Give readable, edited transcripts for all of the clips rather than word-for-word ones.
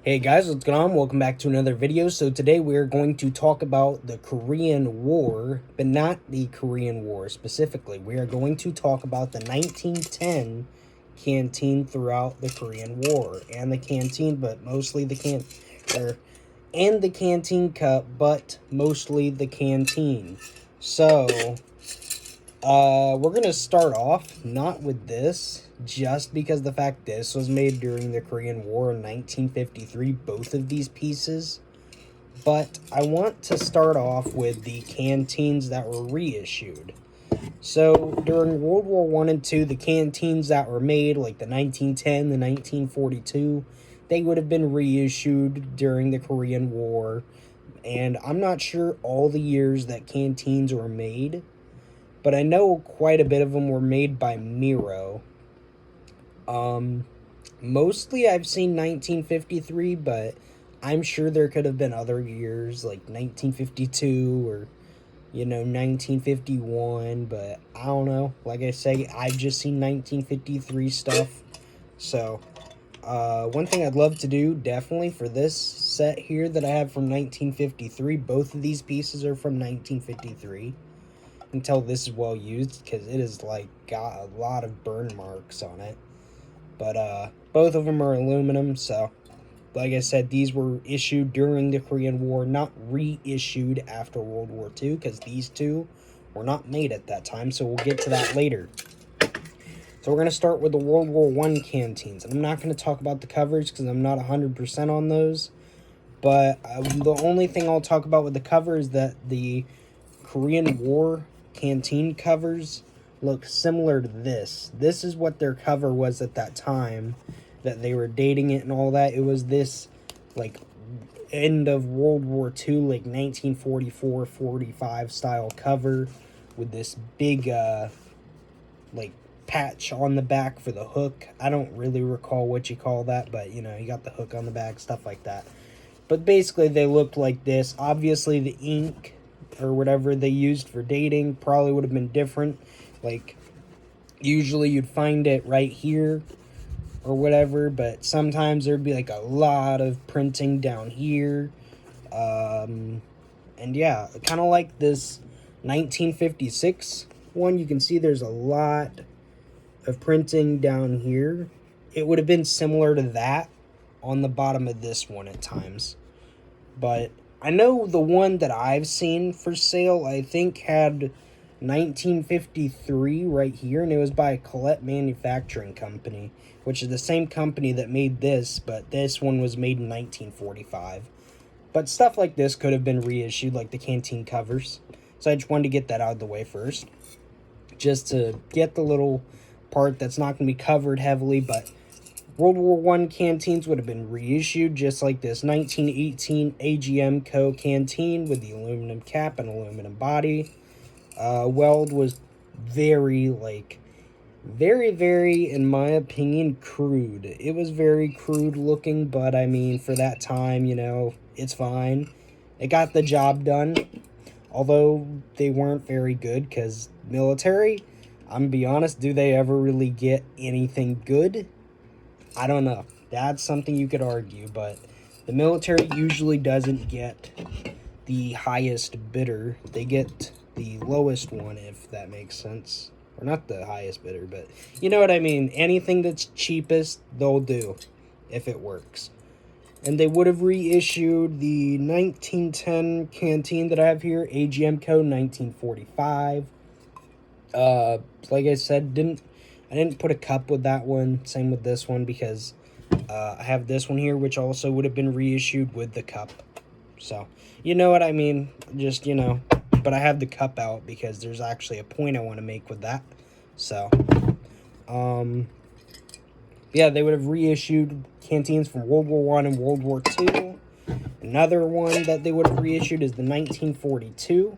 Hey guys, what's going on? Welcome back to another video. So today we're going to talk about the Korean War, but not the Korean War specifically. We are going to talk about the 1910 canteen throughout the Korean War and the canteen, but mostly the and the canteen cup, but mostly the canteen. So we're going to start off not with this, just because the fact this was made during the Korean War in 1953, both of these pieces. But I want to start off with the canteens that were reissued. So during World War One and Two, the canteens that were made, like the 1910, the 1942, they would have been reissued during the Korean War. And I'm not sure all the years that canteens were made, but I know quite a bit of them were made by Miro. Mostly I've seen 1953, but I'm sure there could have been other years like 1952 or 1951, but I don't know. Like I say, I've just seen 1953 stuff. So, one thing I'd love to do definitely for this set here that I have from 1953, both of these pieces are from 1953. Until this is well used, because it is like got a lot of burn marks on it. But both of them are aluminum, so like I said, these were issued during the Korean War, not reissued after World War II, because these two were not made at that time, so we'll get to that later. So we're going to start with the World War I canteens, and I'm not going to talk about the covers because I'm not 100% on those, but the only thing I'll talk about with the cover is that the Korean War canteen covers look similar to this. This is what their cover was at that time that they were dating it and all that. It was this like end of World War II, like 1944-45 style cover with this big like patch on the back for the hook. I don't really recall what you call that, but you got the hook on the back, stuff like that. But basically they looked like this. Obviously the ink or whatever they used for dating probably would have been different. Like, usually you'd find it right here or whatever, but sometimes there'd be like a lot of printing down here. And yeah, kind of like this 1956 one, you can see there's a lot of printing down here. It would have been similar to that on the bottom of this one at times. But I know the one that I've seen for sale, I think, had 1953 right here, and it was by Colette Manufacturing Company, which is the same company that made this, but this one was made in 1945. But stuff like this could have been reissued, like the canteen covers. So I just wanted to get that out of the way first, just to get the little part that's not going to be covered heavily, but World War I canteens would have been reissued just like this 1918 AGM Co. canteen with the aluminum cap and aluminum body. Weld was very, very, in my opinion, crude. It was very crude looking, but I mean, for that time, it's fine. It got the job done, although they weren't very good, because military, I'm gonna be honest, do they ever really get anything good? I don't know. That's something you could argue, but the military usually doesn't get the highest bidder. They get the lowest one, if that makes sense. Or not the highest bidder, but you know what I mean. Anything that's cheapest, they'll do if it works. And they would have reissued the 1910 canteen that I have here, AGM Co. 1945. Like I said, I didn't put a cup with that one. Same with this one, because I have this one here, which also would have been reissued with the cup. So, you know what I mean? Just, but I have the cup out because there's actually a point I want to make with that. So, yeah, they would have reissued canteens from World War I and World War II. Another one that they would have reissued is the 1942.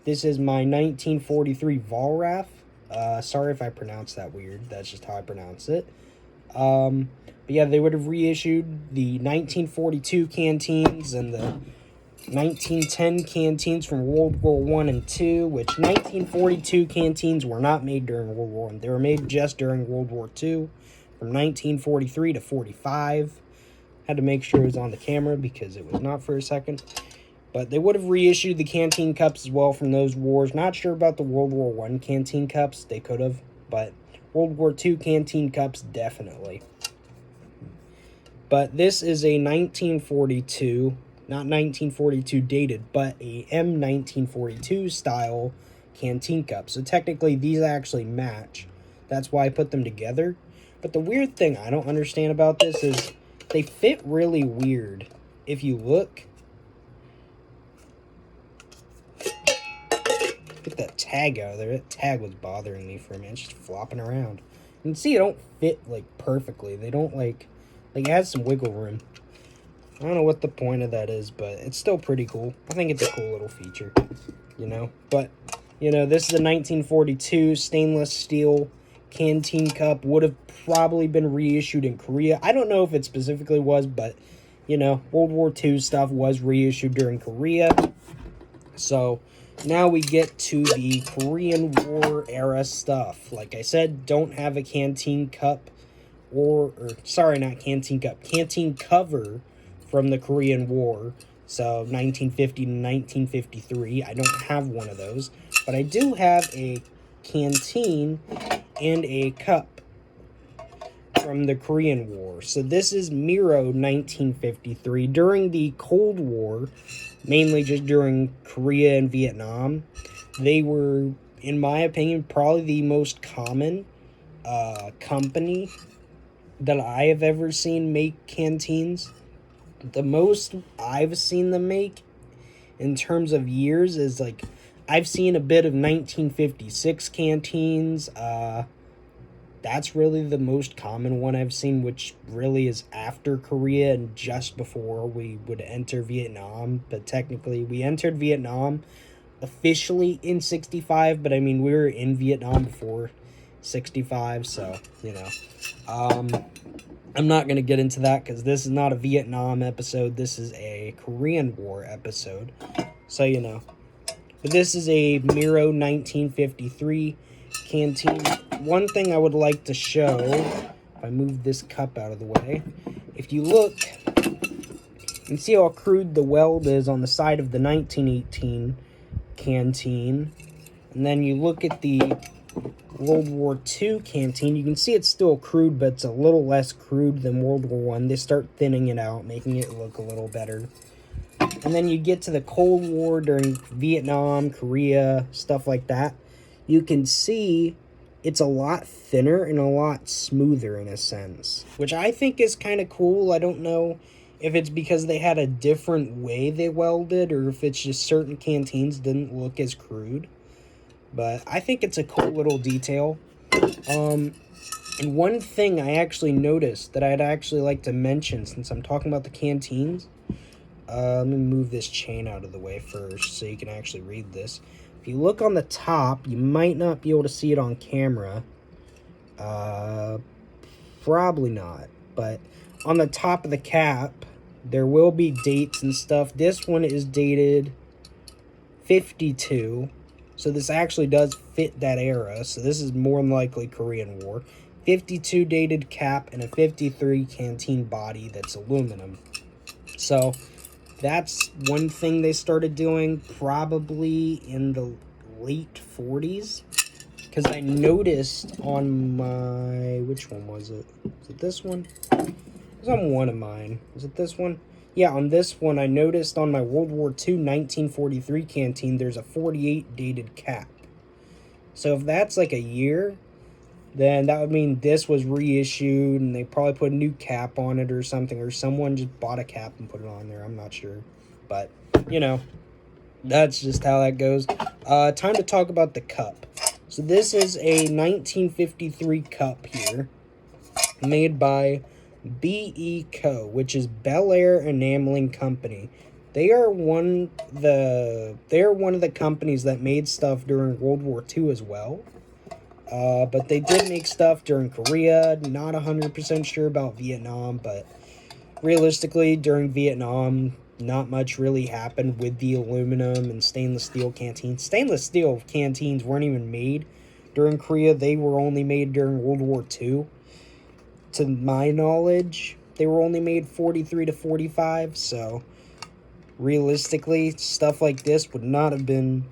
This is my 1943 Volrath. Sorry if I pronounced that weird. That's just how I pronounce it. But yeah, they would have reissued the 1942 canteens and the 1910 canteens from World War I and II, which 1942 canteens were not made during World War I. They were made just during World War II, from 1943 to 45. Had to make sure it was on the camera because it was not for a second. But they would have reissued the Canteen Cups as well from those wars. Not sure about the World War I Canteen Cups. They could have. But World War II Canteen Cups, definitely. But this is a 1942, not 1942 dated, but a M1942 style Canteen Cup. So technically these actually match. That's why I put them together. But the weird thing I don't understand about this is they fit really weird. If you look, get that tag out of there. That tag was bothering me for a minute. It's just flopping around. You can see it don't fit like perfectly. They don't like it has some wiggle room. I don't know what the point of that is, but it's still pretty cool. I think it's a cool little feature, you know. But, you know, this is a 1942 stainless steel Canteen Cup. Would have probably been reissued in Korea. I don't know if it specifically was, but, you know, World War II stuff was reissued during Korea. So now we get to the Korean War era stuff. Like I said, don't have a Canteen Cup sorry, not Canteen Cup, Canteen cover from the Korean War. So 1950 to 1953. I don't have one of those, but I do have a canteen and a cup from the Korean War. So this is Miro 1953. During the Cold War, mainly just during Korea and Vietnam, they were, in my opinion, probably the most common company that I have ever seen make canteens. The most I've seen them make in terms of years is like, I've seen a bit of 1956 canteens. That's really the most common one I've seen, which really is after Korea and just before we would enter Vietnam. But technically, we entered Vietnam officially in 65, but I mean, we were in Vietnam before 65, so, you know. I'm not going to get into that because this is not a Vietnam episode. This is a Korean War episode. So, you know. But this is a Miro 1953 canteen. One thing I would like to show, if I move this cup out of the way, if you look, you can see how crude the weld is on the side of the 1918 canteen. And then you look at the World War II canteen, you can see it's still crude, but it's a little less crude than World War I. They start thinning it out, making it look a little better. And then you get to the Cold War during Vietnam, Korea, stuff like that. You can see it's a lot thinner and a lot smoother in a sense, which I think is kind of cool. I don't know if it's because they had a different way they welded or if it's just certain canteens didn't look as crude. But I think it's a cool little detail. And one thing I actually noticed that I'd actually like to mention since I'm talking about the canteens. Let me move this chain out of the way first so you can actually read this. If you look on the top, you might not be able to see it on camera. Probably not. But on the top of the cap, there will be dates and stuff. This one is dated 52. So this actually does fit that era. So this is more than likely Korean War. 52 dated cap and a 53 canteen body that's aluminum. So that's one thing they started doing probably in the late 40s. Because I noticed on my... Which one was it? Was it this one? It was on one of mine. Was it this one? Yeah, on this one, I noticed on my World War II 1943 canteen, there's a 48 dated cap. So if that's like a year, then that would mean this was reissued and they probably put a new cap on it or something, or someone just bought a cap and put it on there. I'm not sure. But, you know, that's just how that goes. Time to talk about the cup. So this is a 1953 cup here, made by BE Co., which is Bel Air Enameling Company. They are one of the companies that made stuff during World War II as well. But they did make stuff during Korea. Not 100% sure about Vietnam, but realistically, during Vietnam, not much really happened with the aluminum and stainless steel canteens. Stainless steel canteens weren't even made during Korea. They were only made during World War II, to my knowledge. they were only made 43 to 45, so realistically, stuff like this would not have been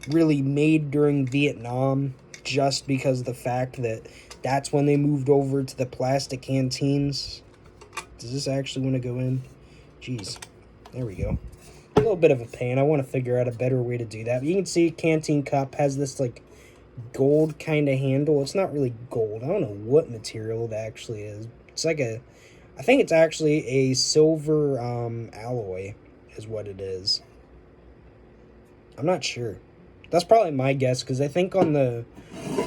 really made during Vietnam, just because of the fact that that's when they moved over to the plastic canteens. Does this actually want to go in? Jeez. There we go. A little bit of a pain. I want to figure out a better way to do that. But you can see Canteen cup has this like gold kind of handle. It's not really gold. I don't know what material it actually is. It's like a, I think it's actually a silver alloy is what it is. I'm not sure. That's probably my guess, because I think on the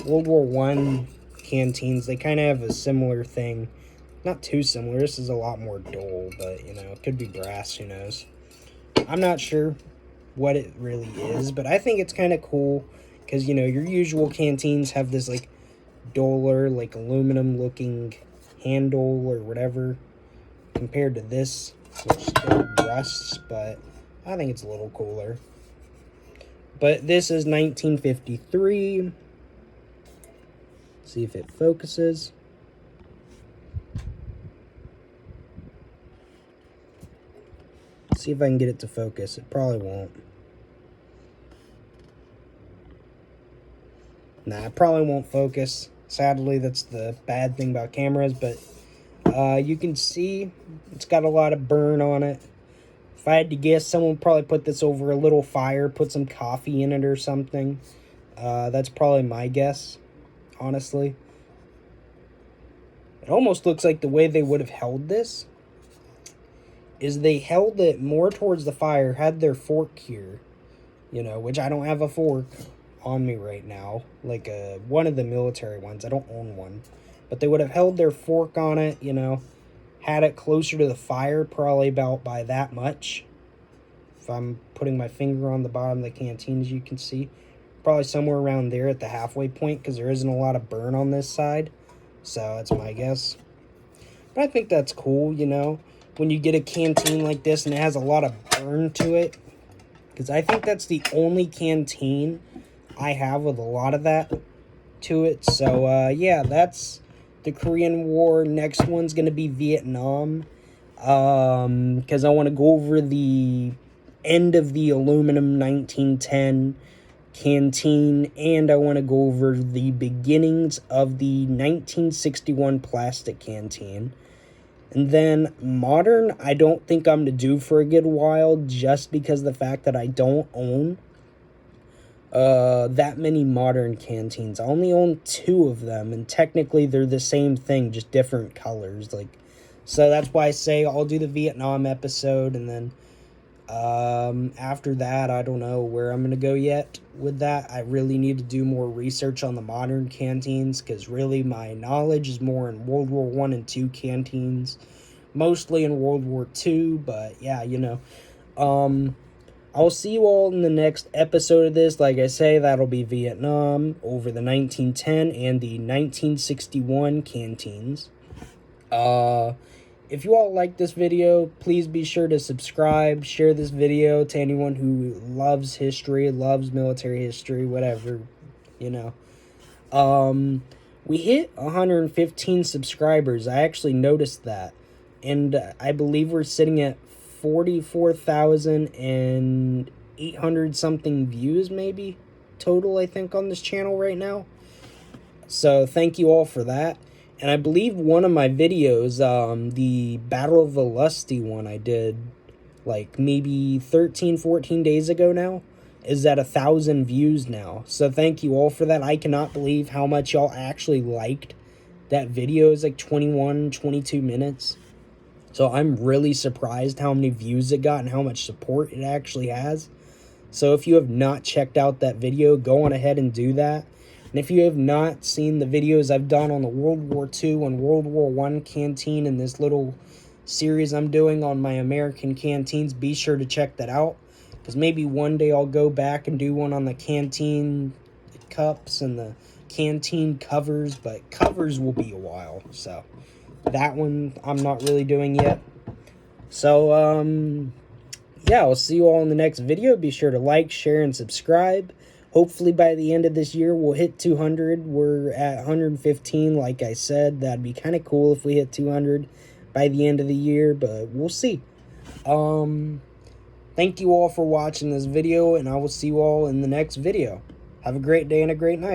World War I canteens, they kind of have a similar thing. Not too similar. This is a lot more dull, but, you know, it could be brass. Who knows? I'm not sure what it really is, but I think it's kind of cool, because, you know, your usual canteens have this, like, duller, like, aluminum-looking handle or whatever, compared to this, which still rusts, but I think it's a little cooler. But this is 1953. See if it focuses. See if I can get it to focus. It probably won't. Nah, it probably won't focus. Sadly, that's the bad thing about cameras, but you can see it's got a lot of burn on it. If I had to guess, someone would probably put this over a little fire, put some coffee in it or something. That's probably my guess, honestly. It almost looks like the way they would have held this is they held it more towards the fire, had their fork here, you know, which I don't have a fork on me right now, like one of the military ones. I don't own one. But they would have held their fork on it, you know, had it closer to the fire, probably about by that much. If I'm putting my finger on the bottom of the canteen, as you can see, probably somewhere around there at the halfway point, because there isn't a lot of burn on this side. So that's my guess. But I think that's cool, you know, when you get a canteen like this and it has a lot of burn to it. Because I think that's the only canteen I have with a lot of that to it. So, yeah, that's the Korean War. Next one's going to be Vietnam. Because I want to go over the end of the aluminum 1910 canteen, and I want to go over the beginnings of the 1961 plastic canteen. And then modern, I don't think I'm to do for a good while, just because of the fact that I don't own that many modern canteens. I only own 2 of them, and technically they're the same thing, just different colors. Like, so that's why I say I'll do the Vietnam episode, and then after that, I don't know where I'm gonna go yet with that. I really need to do more research on the modern canteens, because really my knowledge is more in World War I and II canteens, mostly in World War II. But yeah, you know, I'll see you all in the next episode of this. Like I say, that'll be Vietnam over the 1910 and the 1961 canteens. If you all like this video, please be sure to subscribe, share this video to anyone who loves history, loves military history, whatever, you know. We hit 115 subscribers. I actually noticed that. And I believe we're sitting at 44,800 something views, maybe, total, I think, on this channel right now. So thank you all for that. And I believe one of my videos, the Battle of Velusty one I did, like, maybe 13, 14 days ago now, is at 1,000 views now. So thank you all for that. I cannot believe how much y'all actually liked that video. It's like 21, 22 minutes. So I'm really surprised how many views it got and how much support it actually has. So if you have not checked out that video, go on ahead and do that. And if you have not seen the videos I've done on the World War II and World War I canteen in this little series I'm doing on my American canteens, be sure to check that out. Because maybe one day I'll go back and do one on the canteen cups and the canteen covers. But covers will be a while. So that one I'm not really doing yet. So, yeah, I'll see you all in the next video. Be sure to like, share, and subscribe. Hopefully by the end of this year, we'll hit 200. We're at 115, like I said. That'd be kind of cool if we hit 200. by the end of the year, but we'll see. Thank you all for watching this video, and I will see you all in the next video. Have a great day and a great night.